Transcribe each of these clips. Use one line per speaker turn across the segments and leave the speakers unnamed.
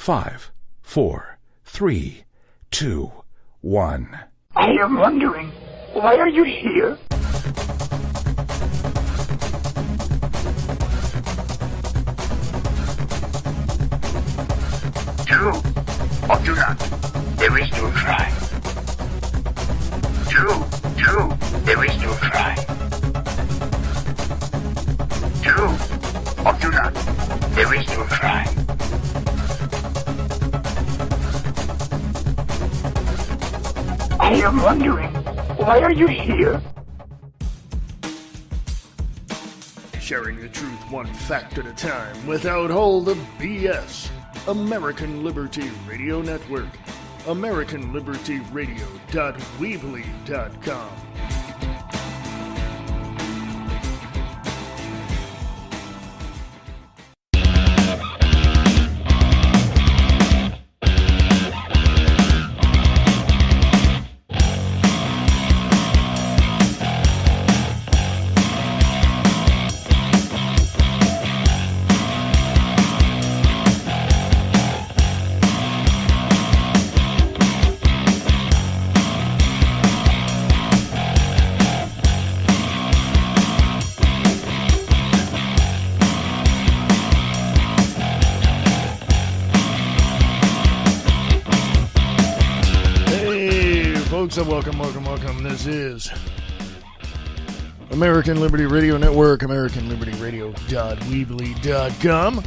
5, 4, 3, 2, 1.
I am wondering, why are you here?
Do or do not. There is no try. Do, there is no try. Do or do not. There is no try.
I am wondering, why are you here?
Sharing the truth one fact at a time without all the BS. American Liberty Radio Network. AmericanLibertyRadio.weebly.com. Welcome. This is American Liberty Radio Network, AmericanLibertyRadio.weebly.com.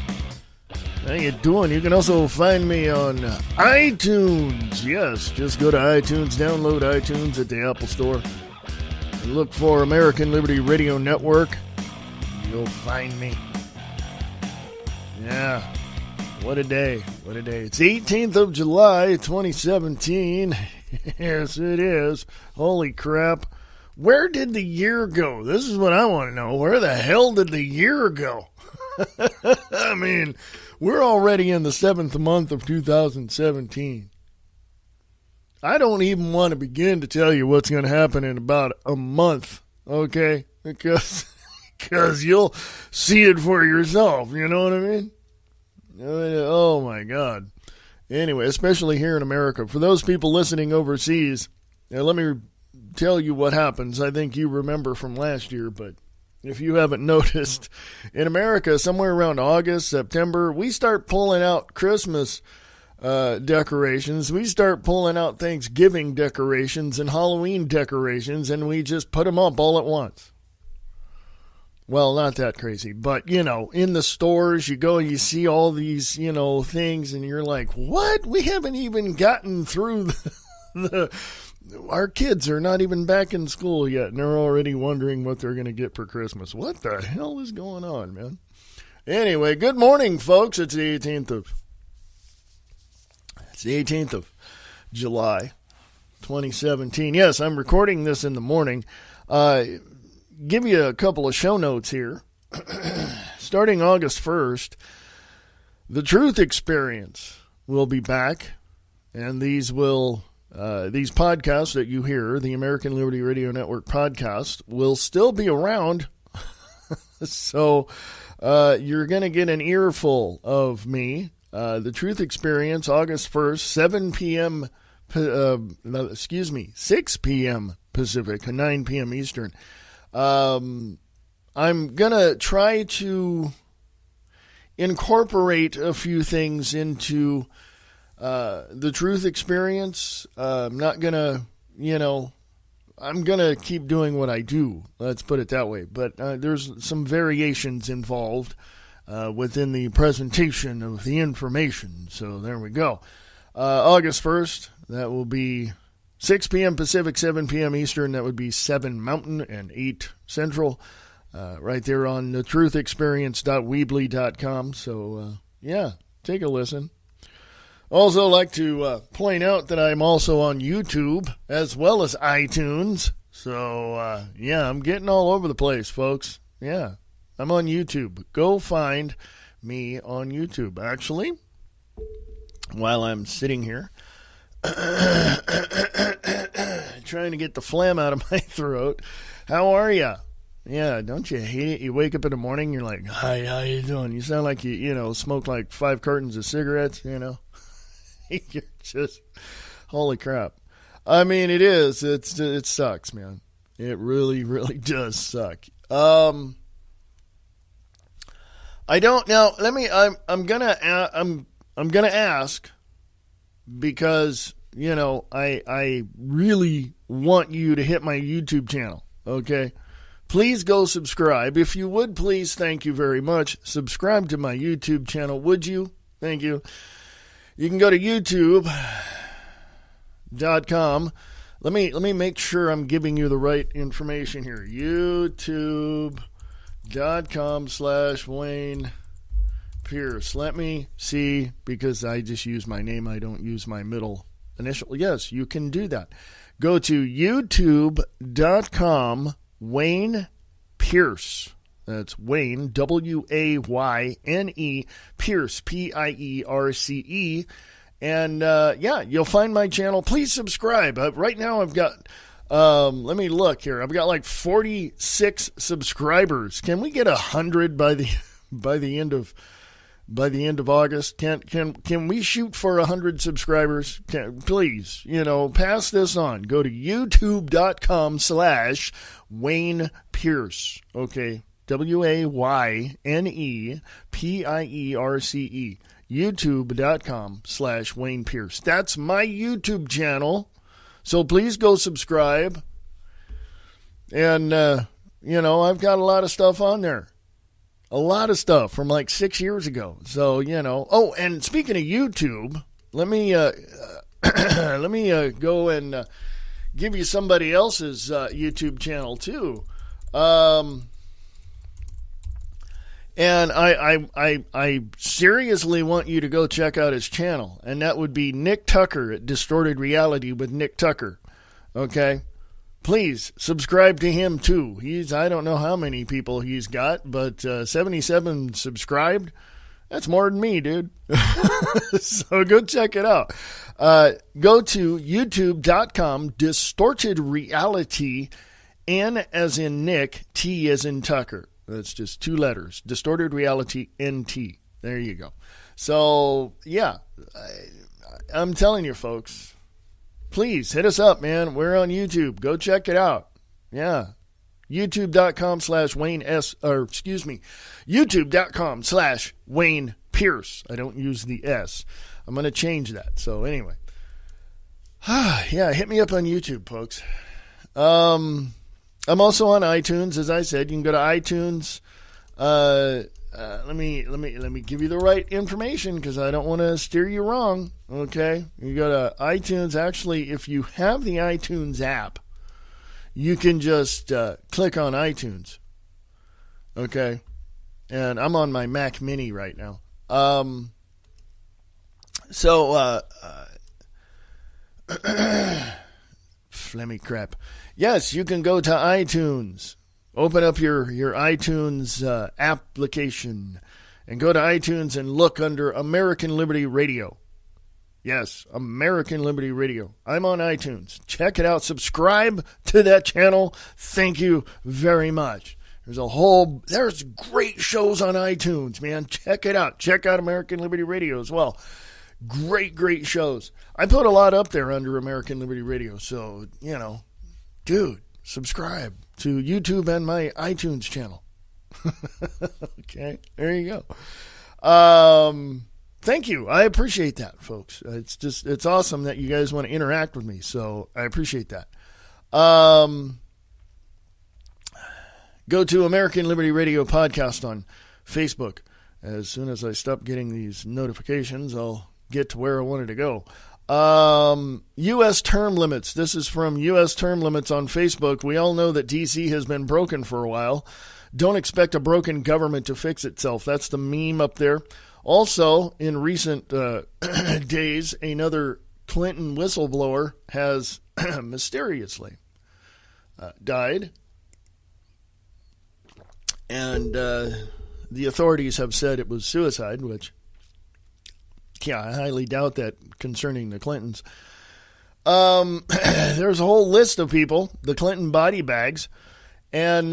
How you doing? You can also find me on iTunes. Yes, just go to iTunes, download iTunes at the Apple Store, and look for American Liberty Radio Network. You'll find me. Yeah, what a day. It's 18th of July, 2017. Yes, it is. Holy crap. Where did the year go? This is what I want to know. Where the hell did the year go? I mean, we're already in the 7th month of 2017. I don't even want to begin to tell you what's going to happen in about a month, okay? Because you'll see it for yourself, you know what I mean? Oh, my God. Anyway, especially here in America. For those people listening overseas, let me tell you what happens. I think you remember from last year, but if you haven't noticed, in America, somewhere around August, September, we start pulling out Christmas decorations. We start pulling out Thanksgiving decorations and Halloween decorations, and we just put them up all at once. Well, not that crazy, but, in the stores, you go, you see all these, things, and you're like, what? We haven't even gotten through our kids are not even back in school yet, and they're already wondering what they're going to get for Christmas. What the hell is going on, man? Anyway, good morning, folks. It's the 18th of July, 2017. Yes, I'm recording this in the morning. Give you a couple of show notes here. Starting August 1st, the Truth Experience will be back, and these podcasts that you hear, the American Liberty Radio Network podcast, will still be around. So you're going to get an earful of me. The Truth Experience, August 1st, 6 p.m. Pacific, 9 p.m. Eastern. I'm going to try to incorporate a few things into the Truth Experience. I'm not going to, I'm going to keep doing what I do. Let's put it that way. But there's some variations involved within the presentation of the information. So there we go. August 1st, that will be 6 p.m. Pacific, 7 p.m. Eastern. That would be 7 Mountain and 8 Central. Right there on the truthexperience.weebly.com. So, take a listen. Also like to point out that I'm also on YouTube as well as iTunes. So, I'm getting all over the place, folks. Yeah, I'm on YouTube. Go find me on YouTube. Actually, while I'm sitting here, trying to get the phlegm out of my throat. How are you? Yeah, don't you hate it? You wake up in the morning, you're like, hi, how you doing? You sound like you smoked like 5 cartons of cigarettes, You're just, holy crap. I mean, it is. It sucks, man. It really, really does suck. I don't now. I'm gonna ask because I really want you to hit my YouTube channel. Okay, please go subscribe if you would. Please, thank you very much. Subscribe to my YouTube channel, would you? Thank you. You can go to YouTube.com. Let me make sure I'm giving you the right information here. YouTube.com/Wayne Pierce. Let me see, because I just use my name. I don't use my middle initial. Yes, you can do that. Go to YouTube.com, Wayne Pierce. That's Wayne, Wayne, Pierce, Pierce. And, you'll find my channel. Please subscribe. Right now I've got, let me look here. I've got like 46 subscribers. Can we get 100 by the end of August? Can we shoot for 100 subscribers? Please, pass this on. Go to youtube.com/Wayne Pierce. Okay. WaynePierce. YouTube.com/Wayne Pierce. That's my YouTube channel. So please go subscribe. And, I've got a lot of stuff on there. A lot of stuff from like 6 years ago. So, Oh, and speaking of YouTube, let me go and give you somebody else's YouTube channel too. And I seriously want you to go check out his channel, and that would be Nick Tucker at Distorted Reality with Nick Tucker. Okay? Please subscribe to him too. I don't know how many people he's got, but 77 subscribed. That's more than me, dude. So go check it out. Go to youtube.com, Distorted Reality, N as in Nick, T as in Tucker. That's just 2 letters. Distorted Reality, NT. There you go. So, yeah, I'm telling you, folks, please hit us up, man. We're on YouTube. Go check it out. Yeah. YouTube.com/Wayne YouTube.com/Wayne Pierce. I don't use the S. I'm going to change that. So, anyway. Yeah, hit me up on YouTube, folks. I'm also on iTunes, as I said. You can go to iTunes. Let me give you the right information, because I don't want to steer you wrong. Okay, you go to iTunes. Actually, if you have the iTunes app, you can just click on iTunes. Okay, and I'm on my Mac Mini right now. Flemmy crap. Yes, you can go to iTunes. Open up your iTunes application and go to iTunes and look under American Liberty Radio. Yes, American Liberty Radio. I'm on iTunes. Check it out. Subscribe to that channel. Thank you very much. There's great shows on iTunes, man. Check it out. Check out American Liberty Radio as well. Great shows. I put a lot up there under American Liberty Radio, so, dude, subscribe to YouTube and my iTunes channel. Okay, there you go. Thank you. I appreciate that, folks. It's awesome that you guys want to interact with me, so I appreciate that. Go to American Liberty Radio Podcast on Facebook. As soon as I stop getting these notifications, I'll get to where I wanted to go. U.S. term limits. This is from U.S. term limits on Facebook. We all know that D.C. has been broken for a while. Don't expect a broken government to fix itself. That's the meme up there. Also, in recent days, another Clinton whistleblower has mysteriously died. And the authorities have said it was suicide, which, yeah, I highly doubt that concerning the Clintons. There's a whole list of people, the Clinton body bags, and,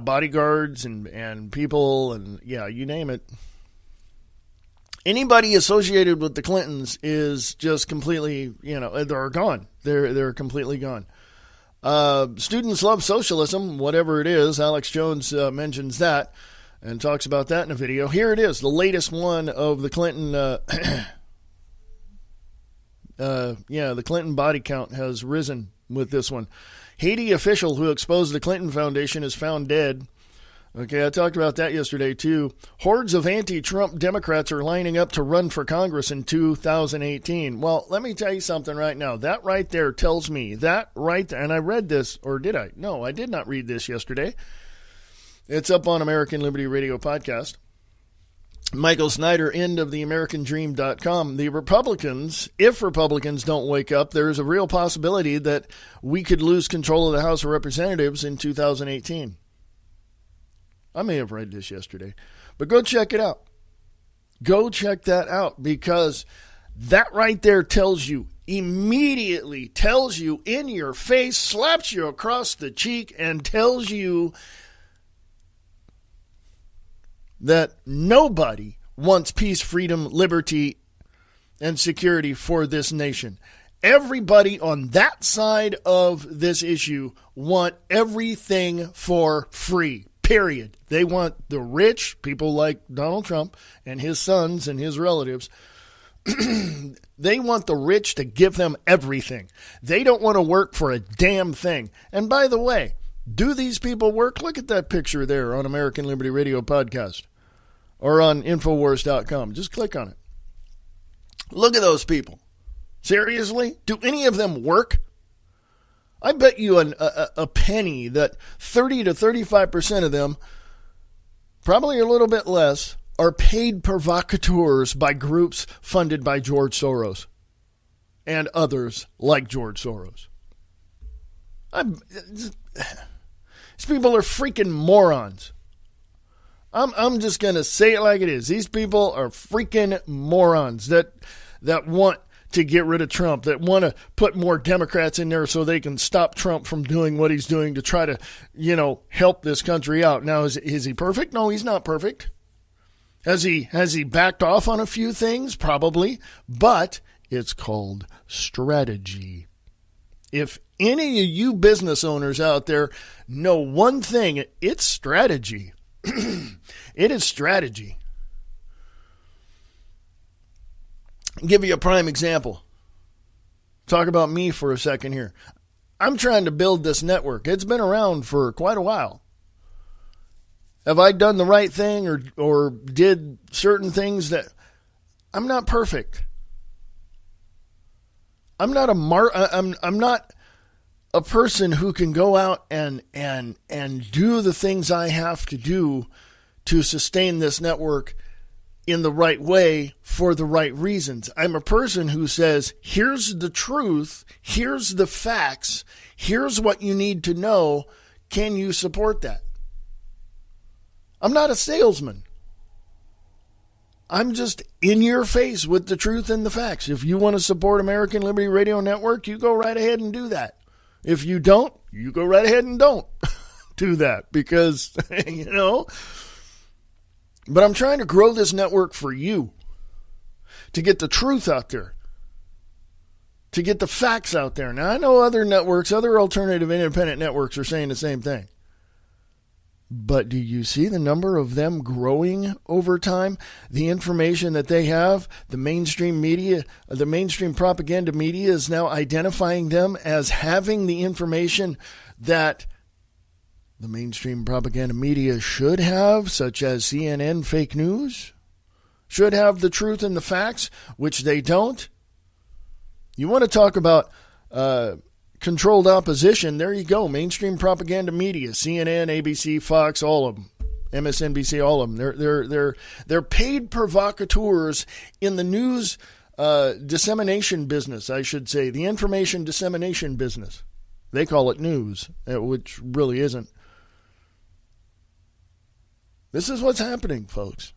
bodyguards and people, and, yeah, you name it. Anybody associated with the Clintons is just completely, they're gone. They're completely gone. Students love socialism, whatever it is. Alex Jones mentions that and talks about that in a video. Here it is, the latest one of the Clinton, the Clinton body count has risen with this one. Haiti official who exposed the Clinton Foundation is found dead. Okay, I talked about that yesterday, too. Hordes of anti-Trump Democrats are lining up to run for Congress in 2018. Well, let me tell you something right now. That right there tells me, and I read this, or did I? No, I did not read this yesterday. It's up on American Liberty Radio podcast. Michael Snyder, end of the AmericanDream.com. The Republicans, if Republicans don't wake up, there's a real possibility that we could lose control of the House of Representatives in 2018. I may have read this yesterday, but go check it out. Go check that out, because that right there immediately tells you in your face, slaps you across the cheek, and tells you that nobody wants peace, freedom, liberty, and security for this nation. Everybody on that side of this issue want everything for free. Period. They want the rich, people like Donald Trump and his sons and his relatives. They want the rich to give them everything. They don't want to work for a damn thing. And by the way, do these people work? Look at that picture there on American Liberty Radio podcast or on Infowars.com. Just click on it. Look at those people. Seriously? Do any of them work? I bet you a penny that 30 to 35% of them, probably a little bit less, are paid provocateurs by groups funded by George Soros and others like George Soros. These people are freaking morons. I'm just going to say it like it is. These people are freaking morons that want to get rid of Trump, that want to put more Democrats in there so they can stop Trump from doing what he's doing to try to, help this country out. Now, is he perfect? No, he's not perfect. Has he backed off on a few things? Probably. But it's called strategy. If any of you business owners out there know one thing, it's strategy. It is strategy. I'll give you a prime example. Talk about me for a second here. I'm trying to build this network. It's been around for quite a while. Have I done the right thing or did certain things that I'm not perfect? I'm not I'm not a person who can go out and do the things I have to do to sustain this network in the right way for the right reasons. I'm a person who says, here's the truth, here's the facts, here's what you need to know. Can you support that? I'm not a salesman. I'm just in your face with the truth and the facts. If you want to support American Liberty Radio Network, you go right ahead and do that. If you don't, you go right ahead and don't do that, because, But I'm trying to grow this network for you, to get the truth out there, to get the facts out there. Now, I know other networks, other alternative independent networks are saying the same thing. But do you see the number of them growing over time? The information that they have, the mainstream media, the mainstream propaganda media is now identifying them as having the information that the mainstream propaganda media should have, such as CNN fake news, should have the truth and the facts, which they don't. You want to talk about controlled opposition? There you go. Mainstream propaganda media, CNN, ABC, Fox, all of them, MSNBC, all of them. They're paid provocateurs in the news dissemination business, I should say, the information dissemination business. They call it news, which really isn't. This is what's happening, folks.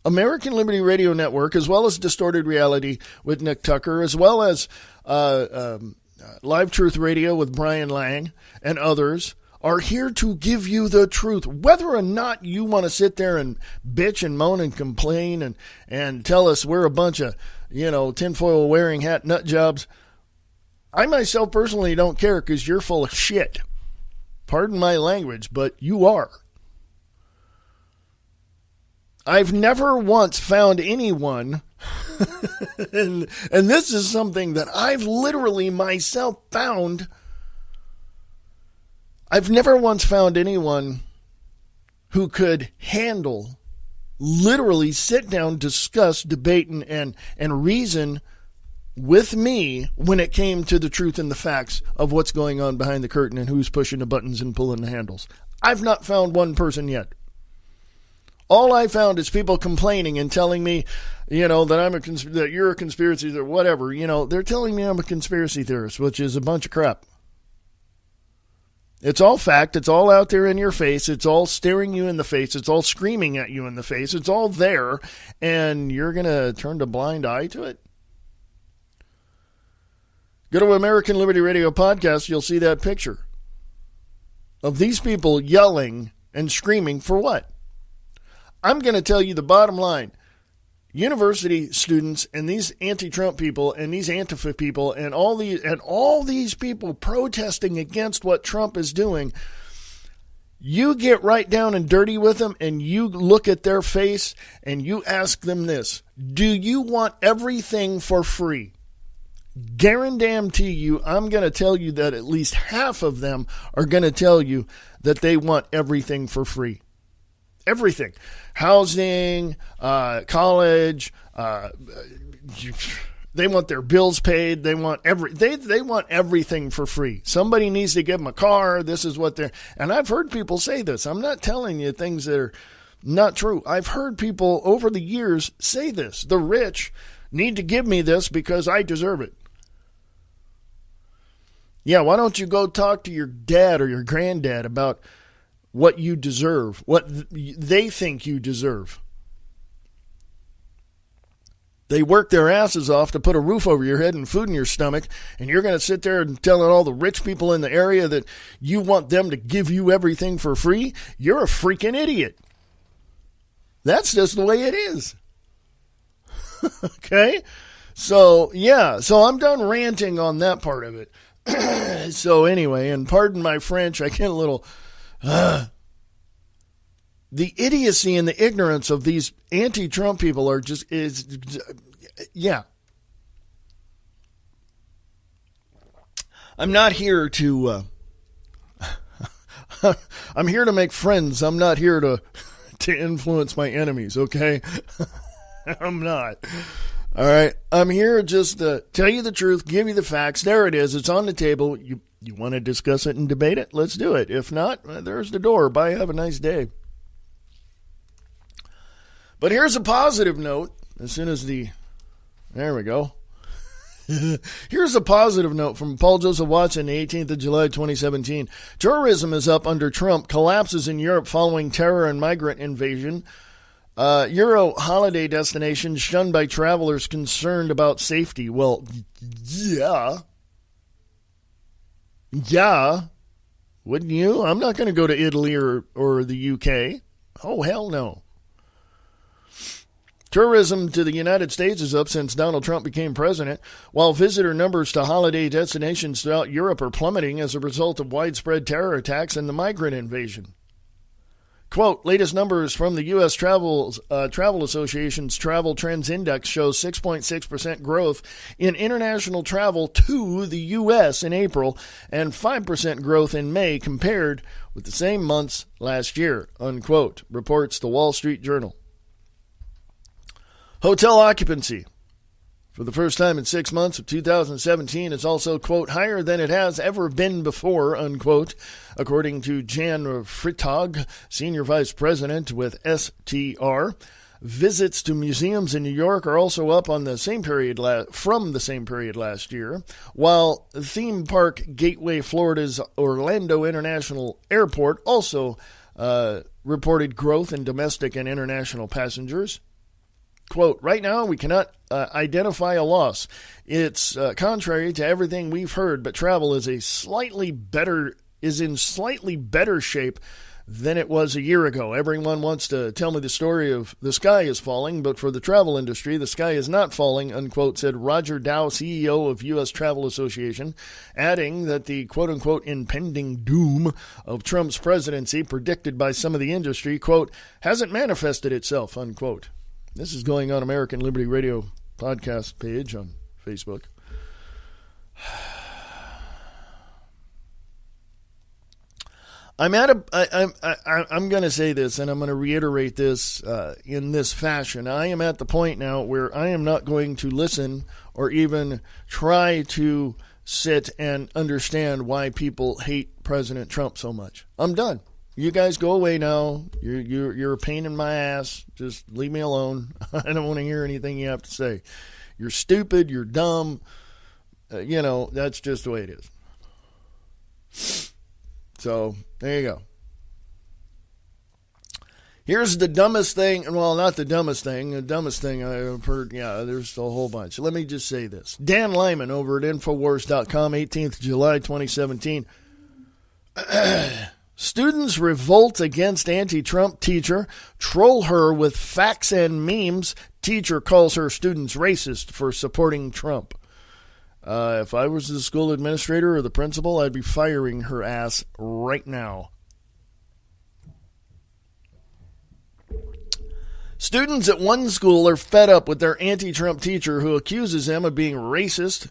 American Liberty Radio Network, as well as Distorted Reality with Nick Tucker, as well as Live Truth Radio with Brian Lang and others, are here to give you the truth. Whether or not you want to sit there and bitch and moan and complain and tell us we're a bunch of, tinfoil wearing hat nut jobs, I myself personally don't care because you're full of shit. Pardon my language, but you are. I've never once found anyone, and this is something that I've literally myself found. I've never once found anyone who could handle, literally sit down, discuss, debate, and reason with me when it came to the truth and the facts of what's going on behind the curtain and who's pushing the buttons and pulling the handles. I've not found one person yet. All I found is people complaining and telling me, that that you're a conspiracy theorist, whatever. They're telling me I'm a conspiracy theorist, which is a bunch of crap. It's all fact. It's all out there in your face. It's all staring you in the face. It's all screaming at you in the face. It's all there, and you're going to turn a blind eye to it? Go to American Liberty Radio Podcast. You'll see that picture of these people yelling and screaming for what? I'm going to tell you the bottom line. University students and these anti-Trump people and these Antifa people and all these people protesting against what Trump is doing, you get right down and dirty with them and you look at their face and you ask them this: do you want everything for free? Guarantee you, I'm going to tell you that at least half of them are going to tell you that they want everything for free. Everything. Housing, college, they want their bills paid. They want they want everything for free. Somebody needs to give them a car. This is what they're, and I've heard people say this. I'm not telling you things that are not true. I've heard people over the years say this. The rich need to give me this because I deserve it. Yeah, why don't you go talk to your dad or your granddad about what you deserve, what they think you deserve. They work their asses off to put a roof over your head and food in your stomach, and you're going to sit there and tell all the rich people in the area that you want them to give you everything for free? You're a freaking idiot. That's just the way it is. Okay? So I'm done ranting on that part of it. So anyway, and pardon my French, I get a little... the idiocy and the ignorance of these anti-Trump people are yeah. I'm not here to, I'm here to make friends. I'm not here to influence my enemies, okay? I'm not. All right. I'm here just to tell you the truth, give you the facts. There it is. It's on the table. You want to discuss it and debate it? Let's do it. If not, there's the door. Bye. Have a nice day. But here's a positive note. There we go. Here's a positive note from Paul Joseph Watson, the 18th of July, 2017. Tourism is up under Trump. Collapses in Europe following terror and migrant invasion. Euro holiday destinations shunned by travelers concerned about safety. Well, yeah. Yeah. Wouldn't you? I'm not going to go to Italy or the UK. Oh, hell no. Tourism to the United States is up since Donald Trump became president, while visitor numbers to holiday destinations throughout Europe are plummeting as a result of widespread terror attacks and the migrant invasion. Quote, latest numbers from the U.S. Travel Association's Travel Trends Index shows 6.6% growth in international travel to the U.S. in April and 5% growth in May compared with the same months last year, unquote, reports the Wall Street Journal. Hotel occupancy for the first time in 6 months of 2017 is also, quote, higher than it has ever been before, unquote, according to Jan Frittag, senior vice president with STR. Visits to museums in New York are also up on the same period from the same period last year, while theme park Gateway Florida's Orlando International Airport also reported growth in domestic and international passengers. Quote, right now we cannot identify a loss. It's contrary to everything we've heard, but travel is a slightly better is in slightly better shape than it was a year ago. Everyone wants to tell me the story of the sky is falling, but for the travel industry, the sky is not falling, unquote, said Roger Dow, CEO of U.S. Travel Association, adding that the quote-unquote impending doom of Trump's presidency predicted by some of the industry, quote, hasn't manifested itself, unquote. This is going on American Liberty Radio podcast page on Facebook. I'm going to say this, and I'm going to reiterate this in this fashion. I am at the point now where I am not going to listen or even try to sit and understand why people hate President Trump so much. I'm done. You guys go away now. You're a pain in my ass. Just leave me alone. I don't want to hear anything you have to say. You're stupid. You're dumb. That's just the way it is. So, there you go. Here's the dumbest thing. Well, not the dumbest thing. The dumbest thing I've heard. Yeah, there's a whole bunch. Let me just say this. Dan Lyman over at Infowars.com, 18th July 2017. Students revolt against anti-Trump teacher. Troll her with facts and memes. Teacher calls her students racist for supporting Trump. If I was the school administrator or the principal, I'd be firing her ass right now. Students at one school are fed up with their anti-Trump teacher who accuses them of being racist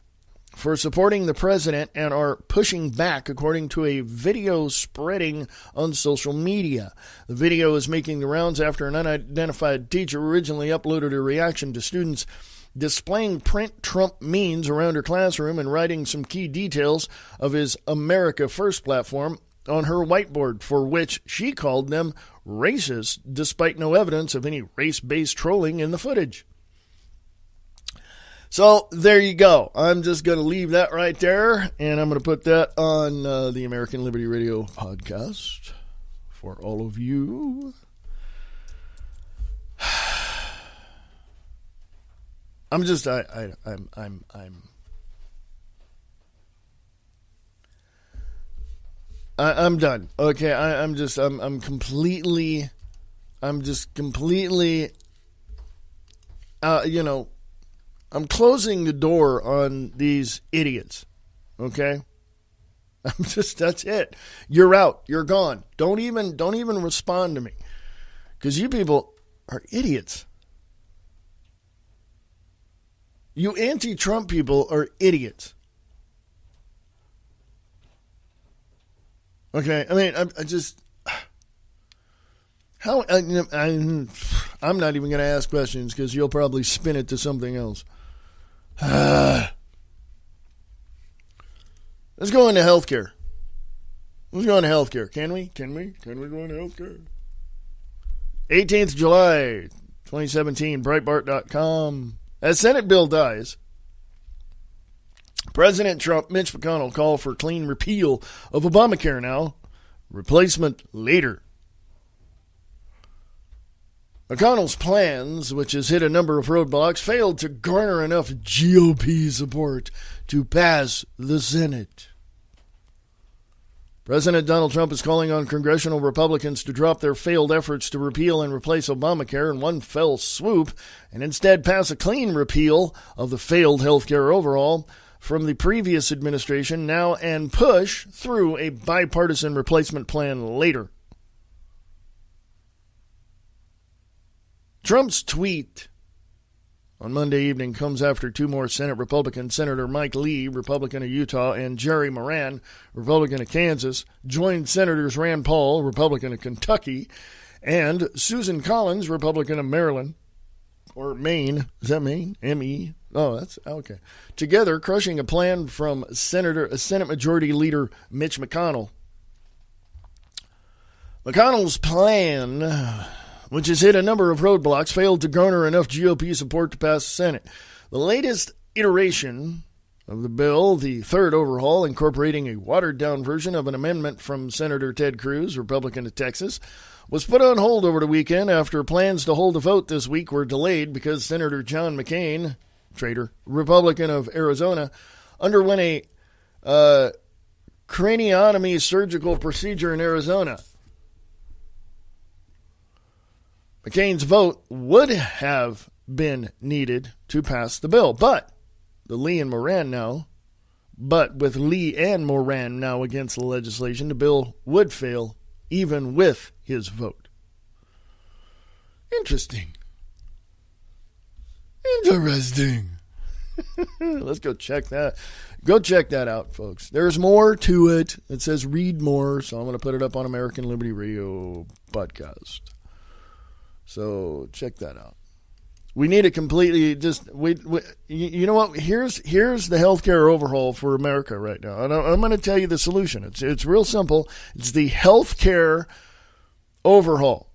for supporting the president and are pushing back, according to a video spreading on social media. The video is making the rounds after an unidentified teacher originally uploaded a reaction to students displaying print Trump memes around her classroom and writing some key details of his America First platform on her whiteboard, for which she called them racist, despite no evidence of any race-based trolling in the footage. So there you go. I'm just going to leave that right there, and I'm going to put that on the American Liberty Radio podcast for all of you. I'm done. Okay, I'm completely, I'm closing the door on these idiots. Okay? That's it. You're out. You're gone. Don't even respond to me. Because you people are idiots. You anti-Trump people are idiots. Okay, I mean, I'm not even going to ask questions because you'll probably spin it to something else. Let's go into healthcare. Let's go into healthcare. Can we? Can we go into healthcare? 18th July, 2017, Breitbart.com. As Senate bill dies, President Trump, Mitch McConnell call for clean repeal of Obamacare now, replacement later. McConnell's plans, which has hit a number of roadblocks, failed to garner enough GOP support to pass the Senate. President Donald Trump is calling on congressional Republicans to drop their failed efforts to repeal and replace Obamacare in one fell swoop and instead pass a clean repeal of the failed health care overhaul from the previous administration now and push through a bipartisan replacement plan later. Trump's tweet on Monday evening comes after two more Senate Republicans, Senator Mike Lee, Republican of Utah, and Jerry Moran, Republican of Kansas, joined Senators Rand Paul, Republican of Kentucky, and Susan Collins, Republican of Maryland, or Maine. Is that Maine? M-E? Oh, that's okay. Together, crushing a plan from Senate Majority Leader Mitch McConnell. McConnell's plan, which has hit a number of roadblocks, failed to garner enough GOP support to pass the Senate. The latest iteration of the bill, the third overhaul, incorporating a watered-down version of an amendment from Senator Ted Cruz, Republican of Texas, was put on hold over the weekend after plans to hold a vote this week were delayed because Senator John McCain, traitor, Republican of Arizona, underwent a craniotomy surgical procedure in Arizona. McCain's vote would have been needed to pass the bill, but with Lee and Moran now against the legislation, the bill would fail even with his vote. Interesting. Let's go check that. Go check that out, folks. There's more to it. It says read more, so I'm going to put it up on American Liberty Radio podcast. So check that out. We need a completely you know what? Here's the healthcare overhaul for America right now. And I'm going to tell you the solution. It's real simple. It's the healthcare overhaul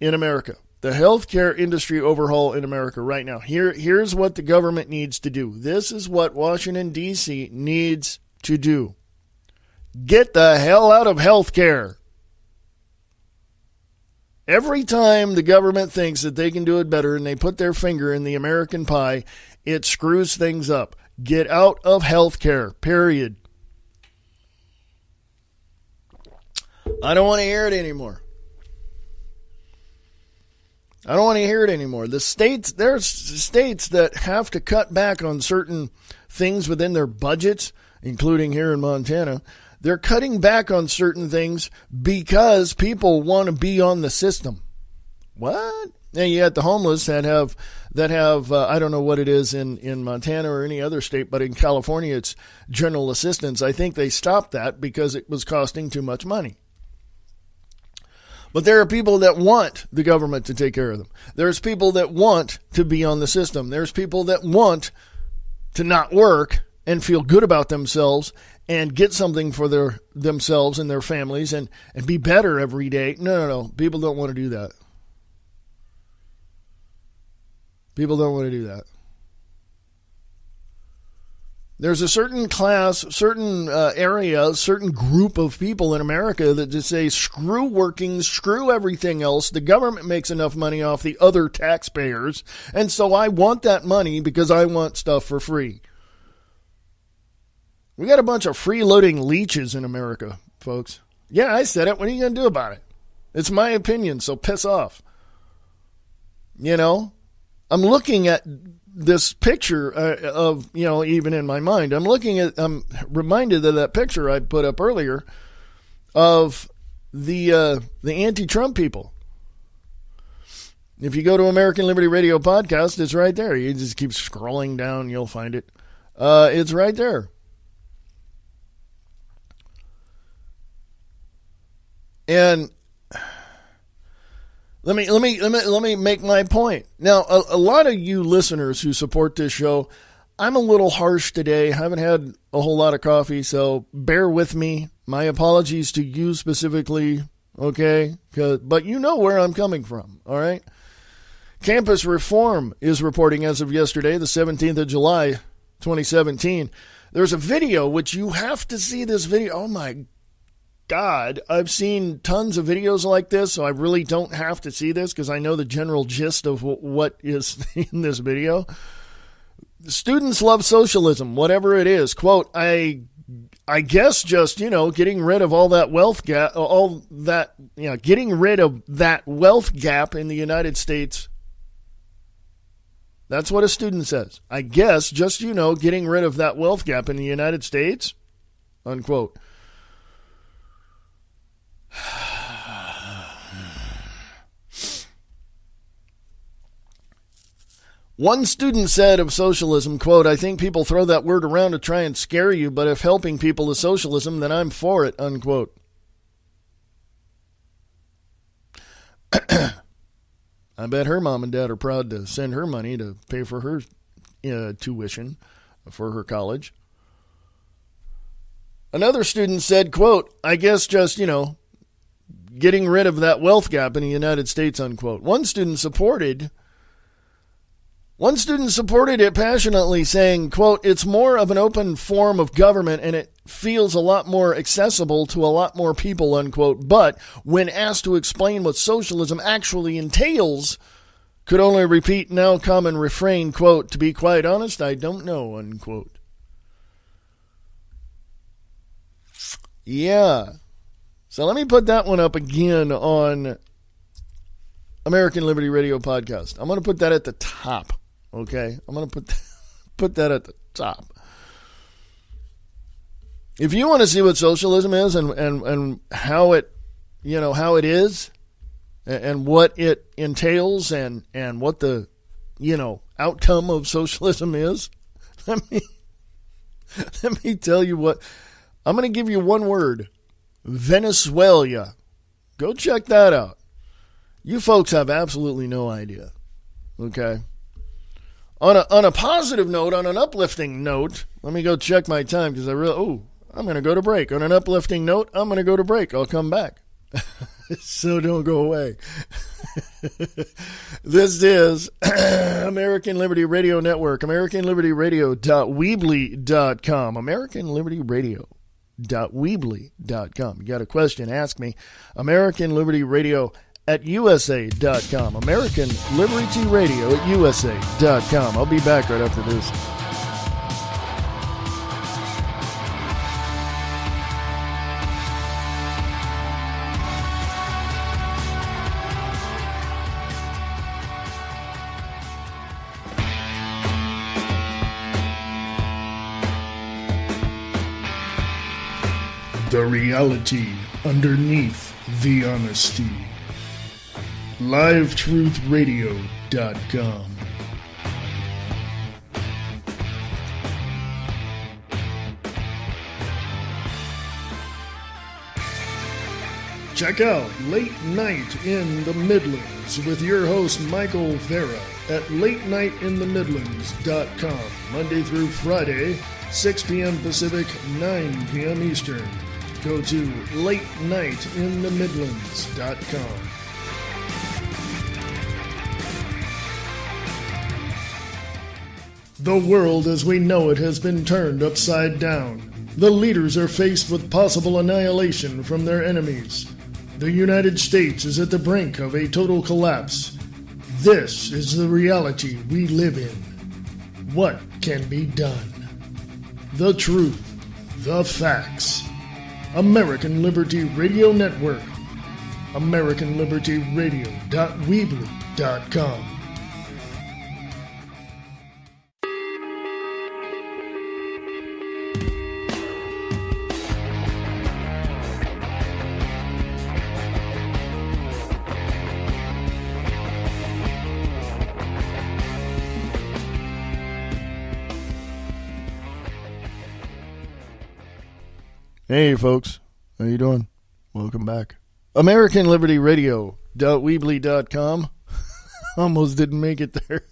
in America. The healthcare industry overhaul in America right now. Here's what the government needs to do. This is what Washington, D.C. needs to do. Get the hell out of healthcare. Every time the government thinks that they can do it better and they put their finger in the American pie, it screws things up. Get out of healthcare, period. I don't want to hear it anymore. The states, there's states that have to cut back on certain things within their budgets, including here in Montana. They're cutting back on certain things because people want to be on the system. What? And you got the homeless that have I don't know what it is in Montana or any other state, but in California it's general assistance. I think they stopped that because it was costing too much money. But there are people that want the government to take care of them. There's people that want to be on the system. There's people that want to not work and feel good about themselves and get something for themselves and their families and be better every day. No. People don't want to do that. People don't want to do that. There's a certain class, certain area, certain group of people in America that just say, screw working, screw everything else. The government makes enough money off the other taxpayers, and so I want that money because I want stuff for free. We got a bunch of freeloading leeches in America, folks. Yeah, I said it. What are you going to do about it? It's my opinion, so piss off. You know, I'm looking at this picture of, even in my mind, I'm reminded of that picture I put up earlier of the anti-Trump people. If you go to American Liberty Radio podcast, it's right there. You just keep scrolling down, you'll find it. It's right there. And let me make my point. Now, a lot of you listeners who support this show, I'm a little harsh today. I haven't had a whole lot of coffee, so bear with me. My apologies to you specifically, okay? But you know where I'm coming from, all right? Campus Reform is reporting as of yesterday, the 17th of July, 2017. There's a video, which you have to see this video. Oh, my God, I've seen tons of videos like this, so I really don't have to see this because I know the general gist of what is in this video. Students love socialism, whatever it is. Quote, I guess just, getting rid of all that wealth gap, getting rid of that wealth gap in the United States. That's what a student says. I guess just, getting rid of that wealth gap in the United States, unquote. One student said of socialism, quote, I think people throw that word around to try and scare you, but if helping people is socialism, then I'm for it, unquote. I bet her mom and dad are proud to send her money to pay for her tuition for her college. Another student said, quote, I guess just, getting rid of that wealth gap in the United States, unquote. One student supported it passionately, saying, quote, it's more of an open form of government and it feels a lot more accessible to a lot more people, unquote. But when asked to explain what socialism actually entails, could only repeat now common refrain, quote, to be quite honest, I don't know, unquote. Yeah. So let me put that one up again on American Liberty Radio Podcast. I'm going to put that at the top. Okay? I'm going to put that at the top. If you want to see what socialism is and how it, how it is and what it entails and what the, outcome of socialism is, let me tell you what. I'm going to give you one word. Venezuela. Go check that out. You folks have absolutely no idea. Okay? On a positive note, on an uplifting note, let me go check my time because I'm going to go to break. On an uplifting note, I'm going to go to break. I'll come back. So don't go away. This is American Liberty Radio Network, AmericanLibertyRadio.weebly.com, AmericanLibertyRadio.weebly.com. You got a question, ask me. American Liberty Radio at USA.com. American Liberty Radio at USA.com. I'll be back right after this. The reality underneath the honesty. LiveTruthRadio.com. Check out Late Night in the Midlands with your host Michael Vera at LateNightInTheMidlands.com. Monday through Friday, 6 p.m. Pacific, 9 p.m. Eastern. Go to LateNightInTheMidlands.com. The world as we know it has been turned upside down. The leaders are faced with possible annihilation from their enemies. The United States is at the brink of a total collapse. This is the reality we live in. What can be done? The truth, the facts. American Liberty Radio Network. AmericanLibertyRadio.weebly.com. Hey folks, how you doing? Welcome back. American Liberty Radio.weebly.com. Almost didn't make it there.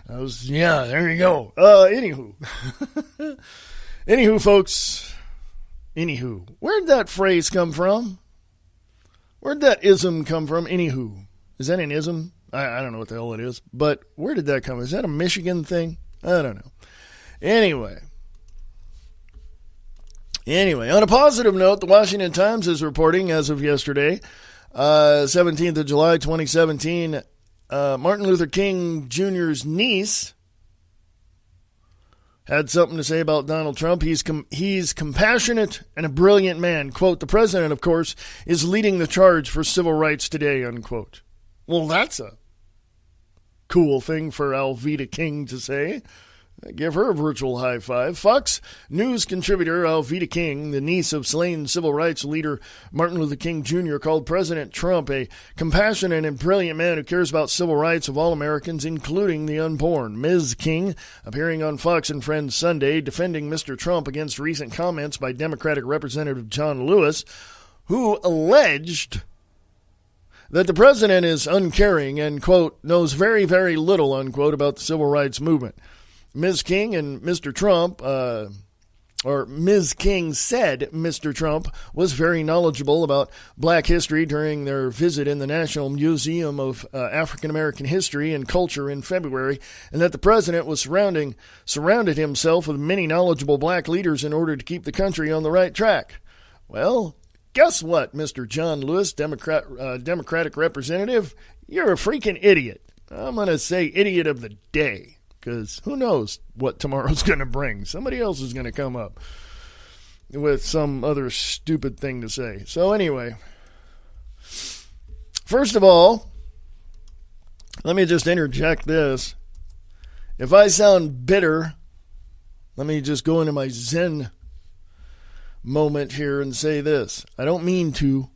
There you go. Anywho, folks. Where'd that phrase come from? Where'd that ism come from? Anywho. Is that an ism? I don't know what the hell it is. But where did that come? Is that a Michigan thing? I don't know. Anyway, on a positive note, the Washington Times is reporting as of yesterday, 17th of July, 2017, Martin Luther King Jr.'s niece had something to say about Donald Trump. He's compassionate and a brilliant man. Quote, the president, of course, is leading the charge for civil rights today, unquote. Well, that's a cool thing for Alveda King to say. Give her a virtual high five. Fox News contributor Alveda King, the niece of slain civil rights leader Martin Luther King Jr., called President Trump a compassionate and brilliant man who cares about civil rights of all Americans, including the unborn. Ms. King, appearing on Fox and Friends Sunday, defending Mr. Trump against recent comments by Democratic Representative John Lewis, who alleged that the president is uncaring and, quote, knows very, very little, unquote, about the civil rights movement. Ms. King and Mr. Trump, or Ms. King said Mr. Trump was very knowledgeable about black history during their visit in the National Museum of African American History and Culture in February, and that the president was surrounded himself with many knowledgeable black leaders in order to keep the country on the right track. Well, guess what, Mr. John Lewis, Democratic representative? You're a freaking idiot. I'm going to say idiot of the day. Because who knows what tomorrow's going to bring. Somebody else is going to come up. with some other stupid thing to say. So anyway, first of all, let me just interject this. If I sound bitter, let me just go into my Zen moment here and say this. I don't mean to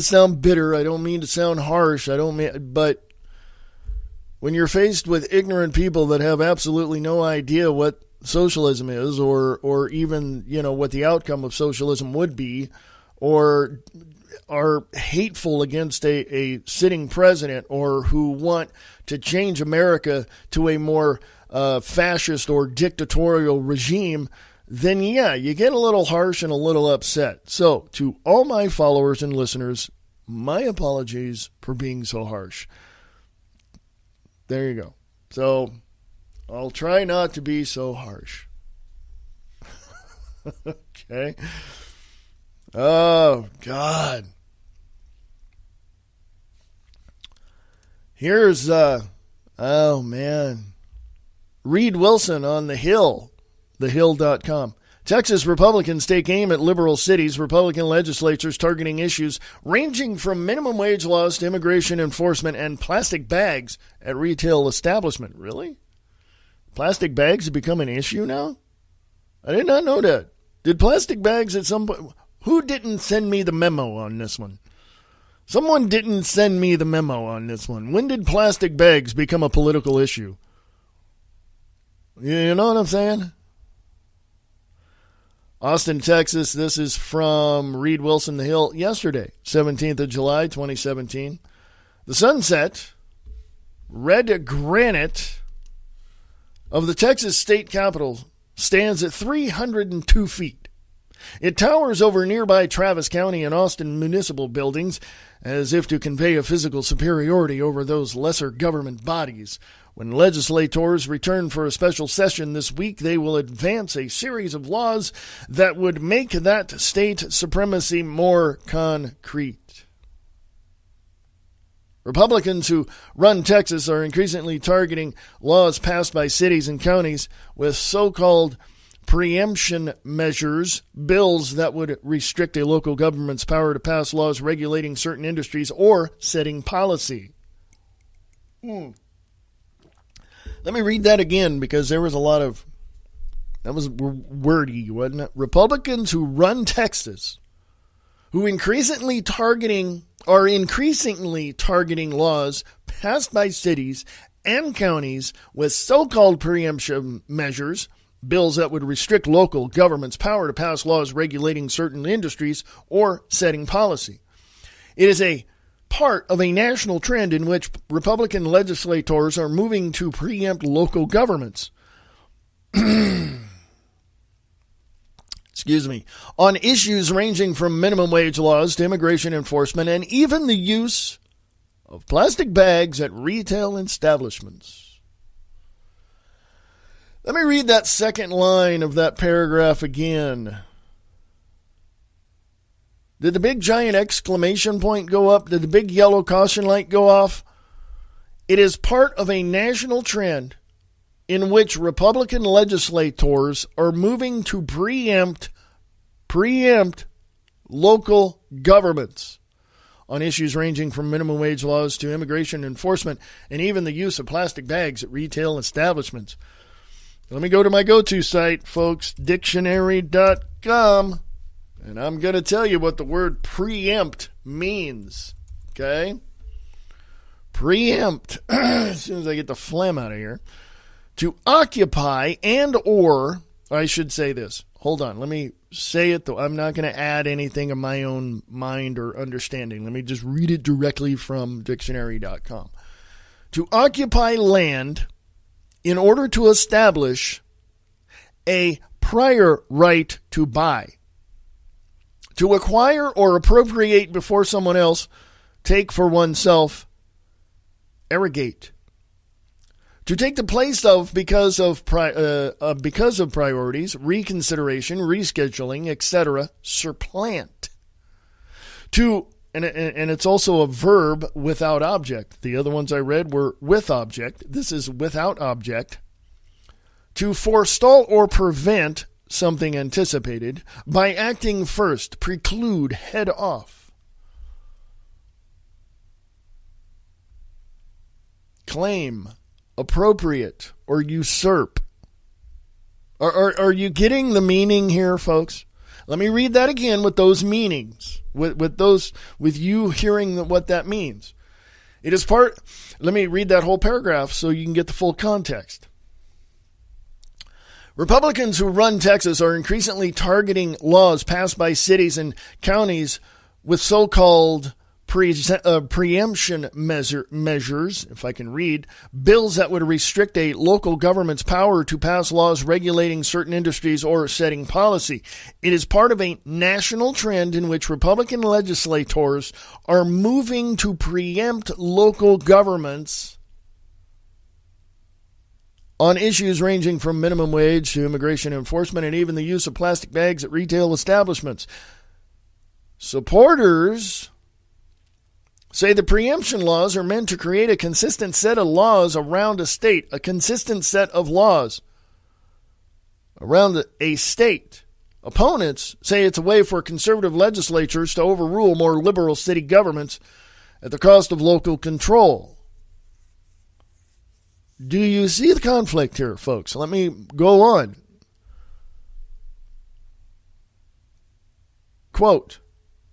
sound bitter. I don't mean to sound harsh. But when you're faced with ignorant people that have absolutely no idea what socialism is, or even, what the outcome of socialism would be, or are hateful against a sitting president, or who want to change America to a more fascist or dictatorial regime, then yeah, you get a little harsh and a little upset. So, to all my followers and listeners, my apologies for being so harsh. There you go. So, I'll try not to be so harsh. Okay. Oh, God. Here's, oh, man. Reed Wilson on The Hill, thehill.com. Texas Republicans take aim at liberal cities. Republican legislatures targeting issues ranging from minimum wage laws to immigration enforcement and plastic bags at retail establishment. Really? Plastic bags have become an issue now? I did not know that. Did plastic bags at some point... Who didn't send me the memo on this one? Someone didn't send me the memo on this one. When did plastic bags become a political issue? You know what I'm saying? Austin, Texas. This is from Reed Wilson, The Hill, yesterday, 17th of July, 2017. The sunset, red granite of the Texas state capitol stands at 302 feet. It towers over nearby Travis County and Austin municipal buildings as if to convey a physical superiority over those lesser government bodies. When legislators return for a special session this week, they will advance a series of laws that would make that state supremacy more concrete. Republicans who run Texas are increasingly targeting laws passed by cities and counties with so-called preemption measures, bills that would restrict a local government's power to pass laws regulating certain industries or setting policy. Let me read that again because there was a lot of... That was wordy, wasn't it? Republicans who run Texas, who are increasingly targeting laws passed by cities and counties with so-called preemption measures, bills that would restrict local government's power to pass laws regulating certain industries or setting policy. It is a part of a national trend in which Republican legislators are moving to preempt local governments. Excuse me. On issues ranging from minimum wage laws to immigration enforcement and even the use of plastic bags at retail establishments. Let me read that second line of that paragraph again. Did the big giant exclamation point go up? Did the big yellow caution light go off? It is part of a national trend in which Republican legislators are moving to preempt local governments on issues ranging from minimum wage laws to immigration enforcement and even the use of plastic bags at retail establishments. Let me go to my go-to site, folks, dictionary.com, and I'm going to tell you what the word preempt means, okay? Preempt, as soon as I get the phlegm out of here, to occupy and or, I should say this. Hold on, let me say it, though. I'm not going to add anything of my own mind or understanding. Let me just read it directly from dictionary.com. To occupy land in order to establish a prior right to buy. To acquire or appropriate before someone else, take for oneself, arrogate. To take the place of because of priorities, reconsideration, rescheduling, etc., supplant. And it's also a verb without object. The other ones I read were with object. This is without object. To forestall or prevent something anticipated, by acting first, preclude, head off, claim, appropriate, or usurp. Are you getting the meaning here, folks? Let me read that again with those meanings, with you hearing what that means. It is part. Let me read that whole paragraph so you can get the full context. Republicans who run Texas are increasingly targeting laws passed by cities and counties with so-called preemption measures, if I can read, bills that would restrict a local government's power to pass laws regulating certain industries or setting policy. It is part of a national trend in which Republican legislators are moving to preempt local governments on issues ranging from minimum wage to immigration enforcement and even the use of plastic bags at retail establishments. Supporters say the preemption laws are meant to create a consistent set of laws around a state, a consistent set of laws around a state. Opponents say it's a way for conservative legislatures to overrule more liberal city governments at the cost of local control. Do you see the conflict here, folks? Let me go on. Quote,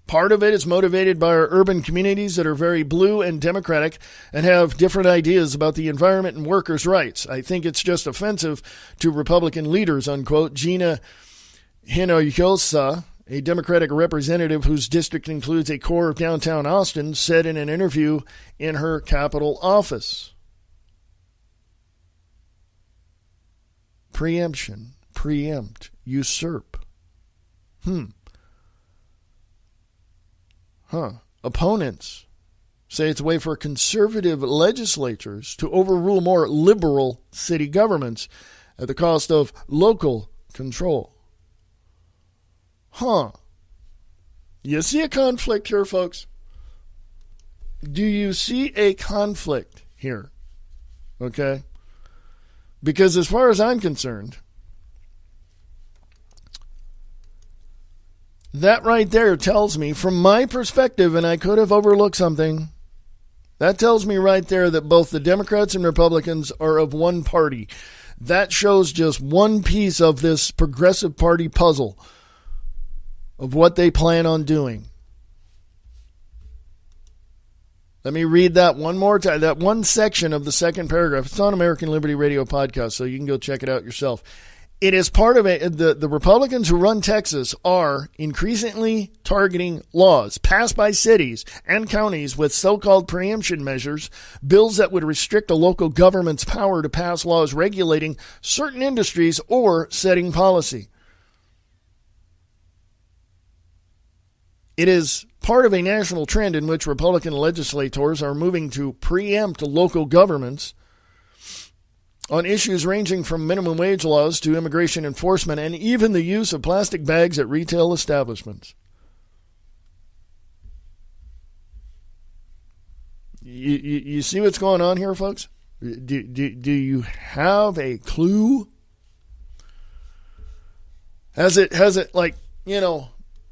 part of it is motivated by our urban communities that are very blue and democratic and have different ideas about the environment and workers' rights. I think it's just offensive to Republican leaders, unquote. Gina Hinojosa, a Democratic representative whose district includes a core of downtown Austin, said in an interview in her Capitol office. Preemption, preempt, usurp. Opponents say it's a way for conservative legislatures to overrule more liberal city governments at the cost of local control. You see a conflict here, folks? Do you see a conflict here? Okay? Because as far as I'm concerned, that right there tells me, from my perspective, and I could have overlooked something, that tells me right there that both the Democrats and Republicans are of one party. That shows just one piece of this progressive party puzzle of what they plan on doing. Let me read that one more time, that one section of the second paragraph. It's on American Liberty Radio podcast, so you can go check it out yourself. It is part of it. The Republicans who run Texas are increasingly targeting laws passed by cities and counties with so-called preemption measures, bills that would restrict a local government's power to pass laws regulating certain industries or setting policy. It is part of a national trend in which Republican legislators are moving to preempt local governments on issues ranging from minimum wage laws to immigration enforcement and even the use of plastic bags at retail establishments. You see what's going on here, folks? Do you have a clue? Has it like,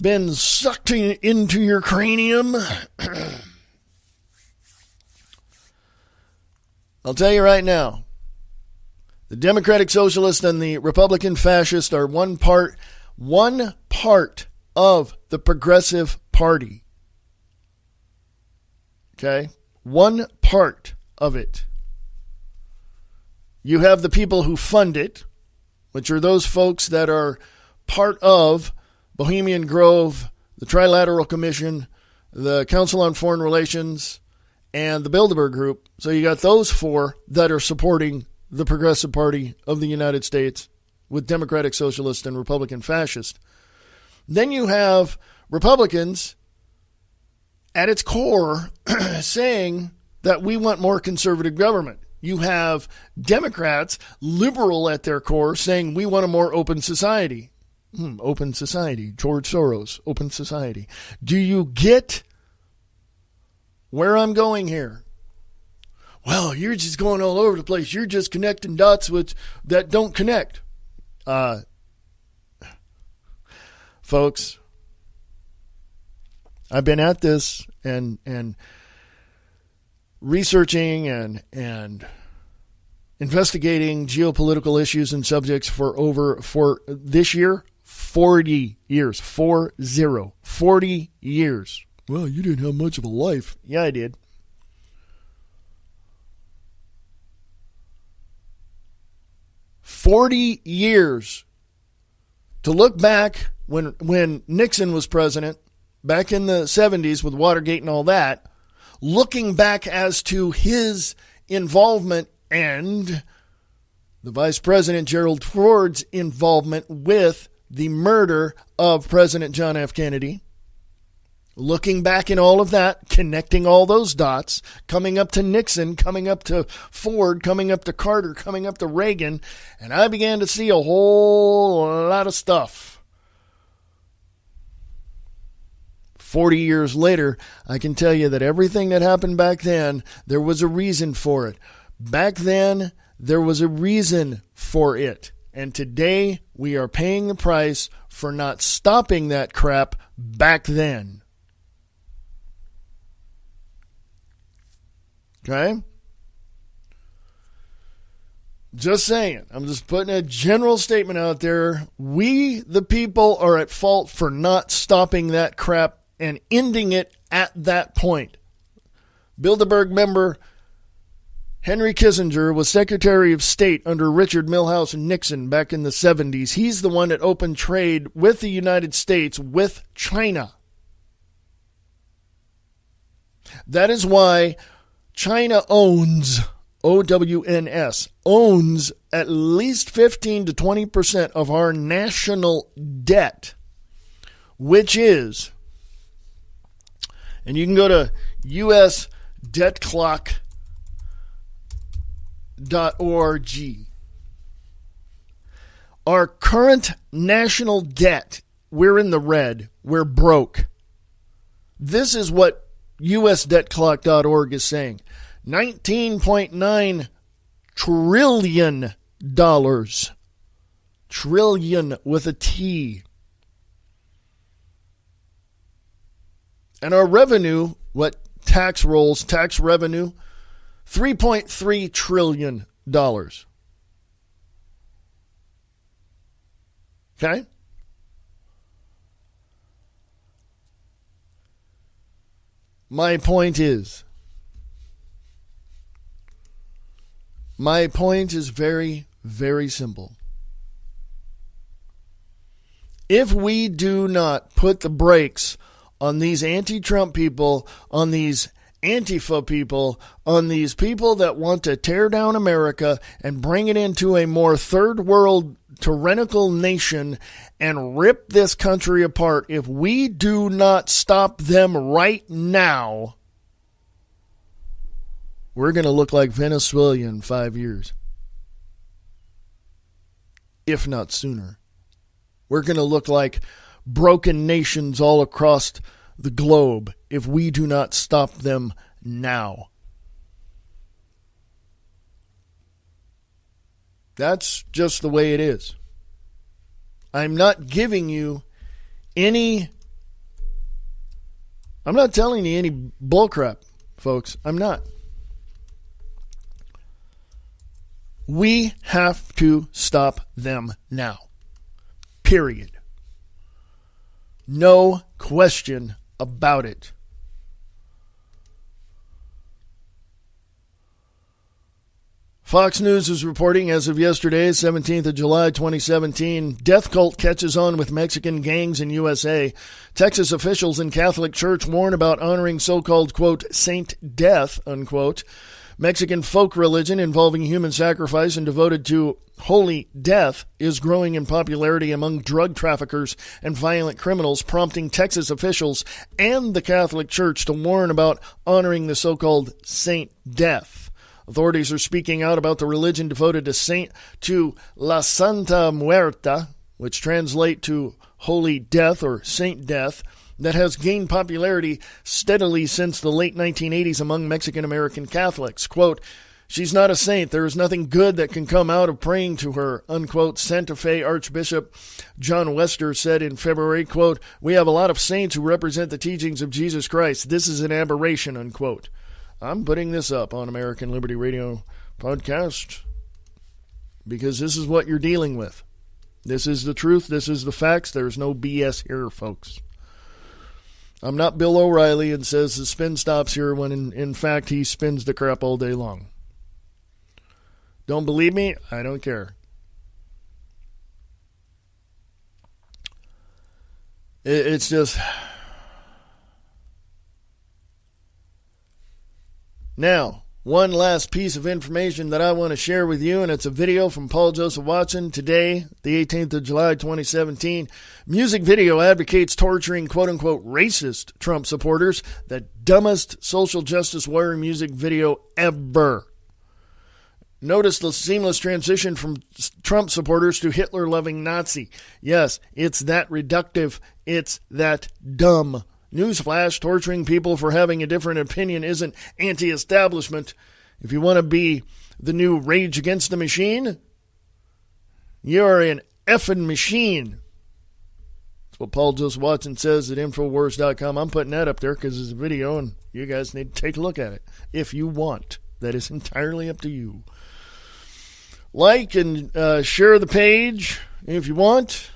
been sucked into your cranium? I'll tell you right now, the Democratic Socialist and the Republican Fascist are one part of the Progressive Party. Okay? One part of it. You have the people who fund it, which are those folks that are part of Bohemian Grove, the Trilateral Commission, the Council on Foreign Relations, and the Bilderberg Group. So you got those four that are supporting the Progressive Party of the United States with Democratic Socialist and Republican Fascist. Then you have Republicans at its core saying that we want more conservative government. You have Democrats, liberal at their core, saying we want a more open society. Open society. George Soros, open society. Do you get where I'm going here? Well, you're just going all over the place. You're just connecting dots that don't connect. folks. I've been at this and researching and investigating geopolitical issues and subjects for this year, 40 years. 40 years. Well, you didn't have much of a life. Yeah, I did. "40 years. To look back when Nixon was president, back in the 70s with Watergate and all that, looking back as to his involvement and the Vice President Gerald Ford's involvement with the murder of President John F. Kennedy. Looking back in all of that, connecting all those dots, coming up to Nixon, coming up to Ford, coming up to Carter, coming up to Reagan, and I began to see a whole lot of stuff. 40 years later, I can tell you that everything that happened back then, there was a reason for it. Back then, there was a reason for it. And today, we are paying the price for not stopping that crap back then. Okay? Just saying. I'm just putting a general statement out there. We, the people, are at fault for not stopping that crap and ending it at that point. Bilderberg member Henry Kissinger was Secretary of State under Richard Milhous Nixon back in the 70s. He's the one that opened trade with the United States with China. That is why China owns, OWNS, owns at least 15 to 20% of our national debt, which is, and you can go to usdebtclock.org. Our current national debt, we're in the red. We're broke. This is what usdebtclock.org is saying. $19.9 trillion. Trillion with a T. And our revenue, what tax rolls, tax revenue, $3.3 trillion. Okay? My point is very, very simple. If we do not put the brakes on these anti-Trump people, on these Antifa people, on these people that want to tear down America and bring it into a more third world tyrannical nation and rip this country apart, if we do not stop them right now, we're going to look like Venezuela in 5 years. If not sooner. We're going to look like broken nations all across the globe if we do not stop them now. That's just the way it is. I'm not giving you I'm not telling you any bullcrap, folks. I'm not. We have to stop them now. Period. No question about it. Fox News is reporting as of yesterday, 17th of July, 2017, death cult catches on with Mexican gangs in USA. Texas officials and Catholic Church warn about honoring so-called, quote, Saint Death, unquote, Mexican folk religion involving human sacrifice and devoted to holy death is growing in popularity among drug traffickers and violent criminals, prompting Texas officials and the Catholic Church to warn about honoring the so-called Saint Death. Authorities are speaking out about the religion devoted to La Santa Muerta, which translate to holy death or Saint Death, that has gained popularity steadily since the late 1980s among Mexican-American Catholics. Quote, She's not a saint. There is nothing good that can come out of praying to her, unquote. Santa Fe Archbishop John Wester said in February, quote, we have a lot of saints who represent the teachings of Jesus Christ. This is an aberration, unquote. I'm putting this up on American Liberty Radio podcast because this is what you're dealing with. This is the truth. This is the facts. There's no BS here, folks. I'm not Bill O'Reilly and says the spin stops here when in fact he spins the crap all day long. Don't believe me? I don't care. It's just... Now, one last piece of information that I want to share with you, and it's a video from Paul Joseph Watson today, the 18th of July, 2017. Music video advocates torturing quote-unquote racist Trump supporters. The dumbest social justice warrior music video ever. Notice the seamless transition from Trump supporters to Hitler-loving Nazi. Yes, it's that reductive. It's that dumb. Newsflash, torturing people for having a different opinion isn't anti-establishment. If you want to be the new Rage Against the Machine, you're an effing machine. That's what Paul Joseph Watson says at Infowars.com. I'm putting that up there because it's a video, and you guys need to take a look at it if you want. That is entirely up to you. Like and share the page if you want.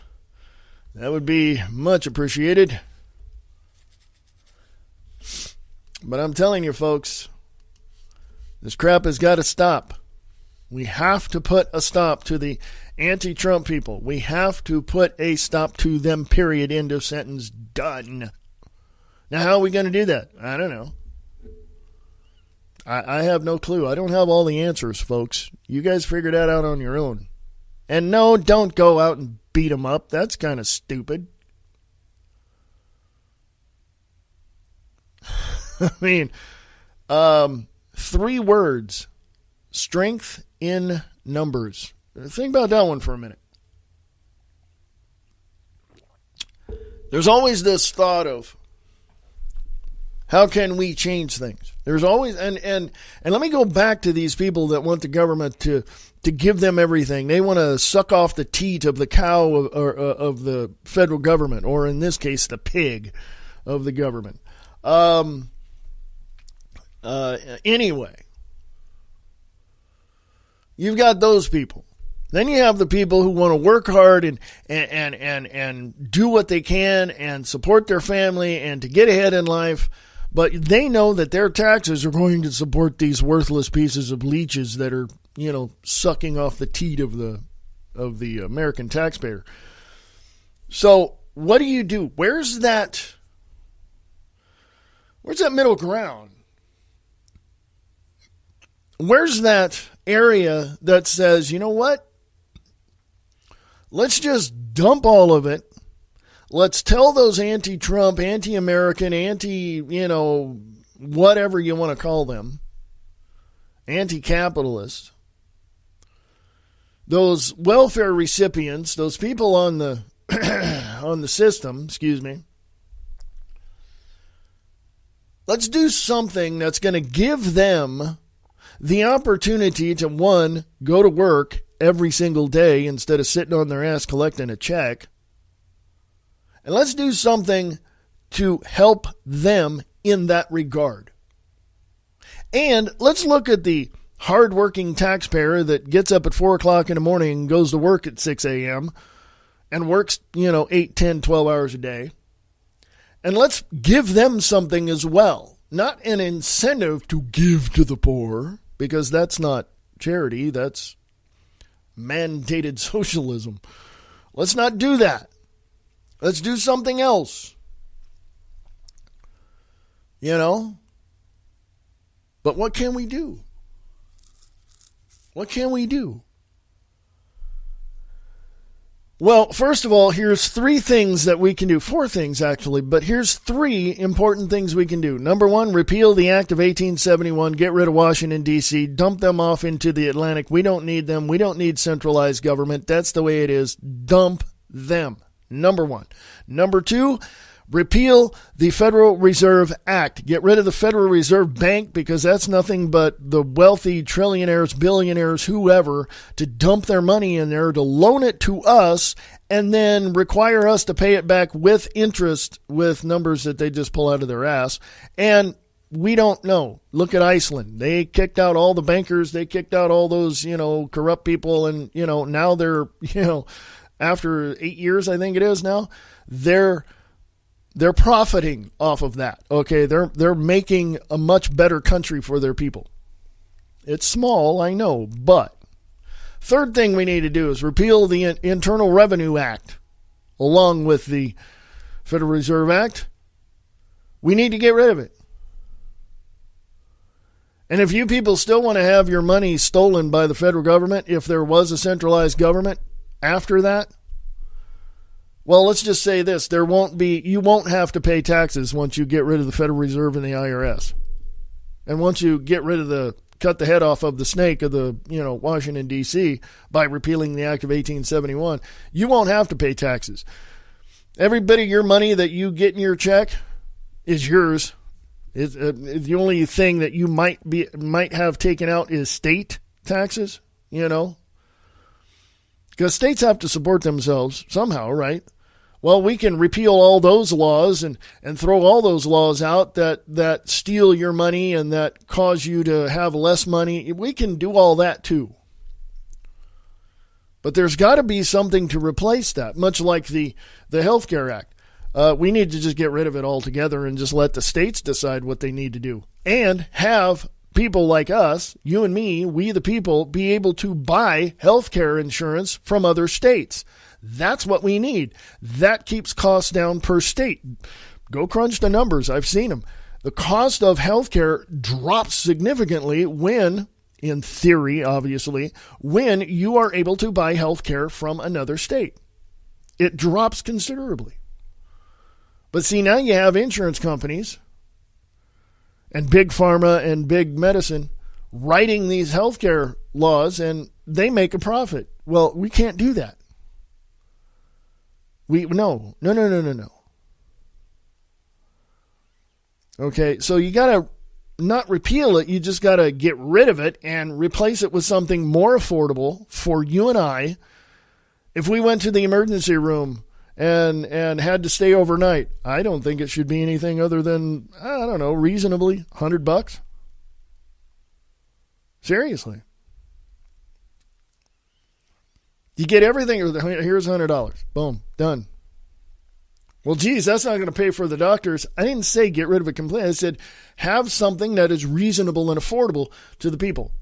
That would be much appreciated. But I'm telling you, folks, this crap has got to stop. We have to put a stop to the anti-Trump people. We have to put a stop to them, period, end of sentence, done. Now, how are we going to do that? I don't know. I have no clue. I don't have all the answers, folks. You guys figure that out on your own. And no, don't go out and beat them up. That's kind of stupid. I mean, 3 words. Strength in numbers. Think about that one for a minute. There's always this thought of, how can we change things? There's always, and let me go back to these people that want the government to give them everything. They want to suck off the teat of the cow of the federal government, or in this case, the pig of the government. Anyway, you've got those people. Then you have the people who want to work hard and do what they can and support their family and to get ahead in life. But they know that their taxes are going to support these worthless pieces of leeches that are, sucking off the teat of the American taxpayer. So what do? Where's that middle ground? Where's that area that says, you know what? Let's just dump all of it. Let's tell those anti-Trump, anti-American, whatever you want to call them, anti-capitalist, those welfare recipients, those people on the on the system, let's do something that's going to give them the opportunity to, one, go to work every single day instead of sitting on their ass collecting a check. And let's do something to help them in that regard. And let's look at the hardworking taxpayer that gets up at 4 o'clock in the morning and goes to work at 6 a.m. and works, 8, 10, 12 hours a day. And let's give them something as well. Not an incentive to give to the poor, because that's not charity, that's mandated socialism. Let's not do that. Let's do something else. But what can we do? What can we do? Well, first of all, here's 3 things that we can do. 4 things, actually, but here's 3 important things we can do. Number 1, repeal the Act of 1871, get rid of Washington, D.C., dump them off into the Atlantic. We don't need them. We don't need centralized government. That's the way it is. Dump them. Number 1. Number 2, Repeal the Federal Reserve Act. Get rid of the Federal Reserve Bank, because that's nothing but the wealthy trillionaires, billionaires, whoever, to dump their money in there, to loan it to us, and then require us to pay it back with interest, with numbers that they just pull out of their ass. And we don't know. Look at Iceland. They kicked out all the bankers. They kicked out all those, corrupt people. And, now they're, after 8 years, I think it is now, they're profiting off of that. Okay, they're making a much better country for their people. It's small, I know, but third thing we need to do is repeal the Internal Revenue Act along with the Federal Reserve Act. We need to get rid of it. And if you people still want to have your money stolen by the federal government, if there was a centralized government after that, well, let's just say this. You won't have to pay taxes once you get rid of the Federal Reserve and the IRS. And once you get rid of cut the head off of the snake of the, Washington, D.C. by repealing the Act of 1871, you won't have to pay taxes. Every bit of your money that you get in your check is yours. The only thing that you might have taken out is state taxes, because states have to support themselves somehow, right? Well, we can repeal all those laws and throw all those laws out that steal your money and that cause you to have less money. We can do all that too. But there's got to be something to replace that, much like the Healthcare Act. We need to just get rid of it altogether and just let the states decide what they need to do. And have people like us, you and me, we the people, be able to buy healthcare insurance from other states. That's what we need. That keeps costs down per state. Go crunch the numbers. I've seen them. The cost of healthcare drops significantly when, in theory, obviously, when you are able to buy healthcare from another state. It drops considerably. But see, now you have insurance companies and big pharma and big medicine writing these healthcare laws, and they make a profit. Well, we can't do that. No. Okay, so you got to not repeal it. You just got to get rid of it and replace it with something more affordable for you and I. If we went to the emergency room and had to stay overnight, I don't think it should be anything other than, reasonably $100. Seriously. You get everything. Here's $100. Boom. Done. Well, geez, that's not going to pay for the doctors. I didn't say get rid of it completely. I said have something that is reasonable and affordable to the people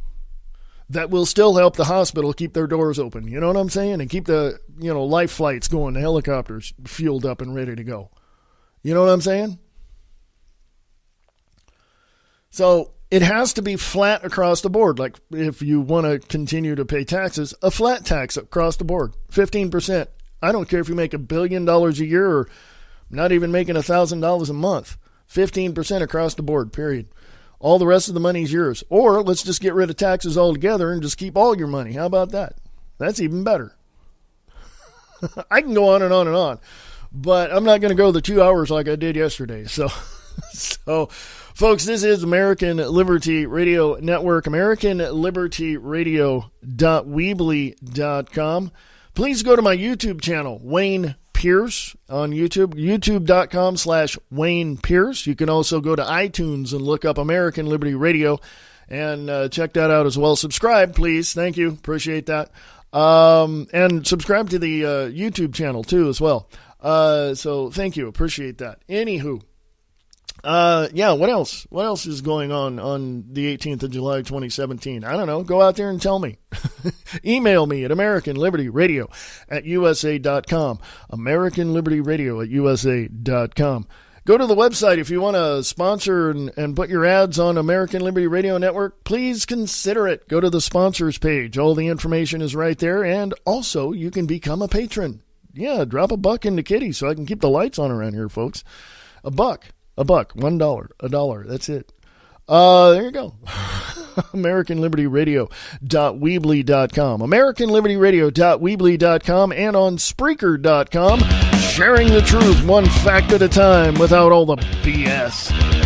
that will still help the hospital keep their doors open. You know what I'm saying? And keep the, life flights going, the helicopters fueled up and ready to go. You know what I'm saying? So it has to be flat across the board. Like if you want to continue to pay taxes, a flat tax across the board, 15%. I don't care if you make $1 billion a year or not even making $1,000 a month. 15% across the board, period. All the rest of the money is yours. Or let's just get rid of taxes altogether and just keep all your money. How about that? That's even better. I can go on and on and on, but I'm not going to go the 2 hours like I did yesterday. So folks, this is American Liberty Radio Network, AmericanLibertyRadio.weebly.com. Please go to my YouTube channel, Wayne Pierce on YouTube, youtube.com/Wayne Pierce. You can also go to iTunes and look up American Liberty Radio and check that out as well. Subscribe, please. Thank you. Appreciate that. And subscribe to the YouTube channel, too, as well. So thank you. Appreciate that. Anywho. What else? What else is going on the 18th of July, 2017? I don't know. Go out there and tell me. Email me at AmericanLibertyRadio@USA.com. AmericanLibertyRadio@USA.com. Go to the website if you want to sponsor and put your ads on American Liberty Radio Network. Please consider it. Go to the sponsors page. All the information is right there. And also, you can become a patron. Yeah, drop $1 into Kitty so I can keep the lights on around here, folks. $1. $1, $1. That's it. There you go. AmericanLibertyRadio.weebly.com. AmericanLibertyRadio.weebly.com and on Spreaker.com. sharing the truth one fact at a time without all the BS.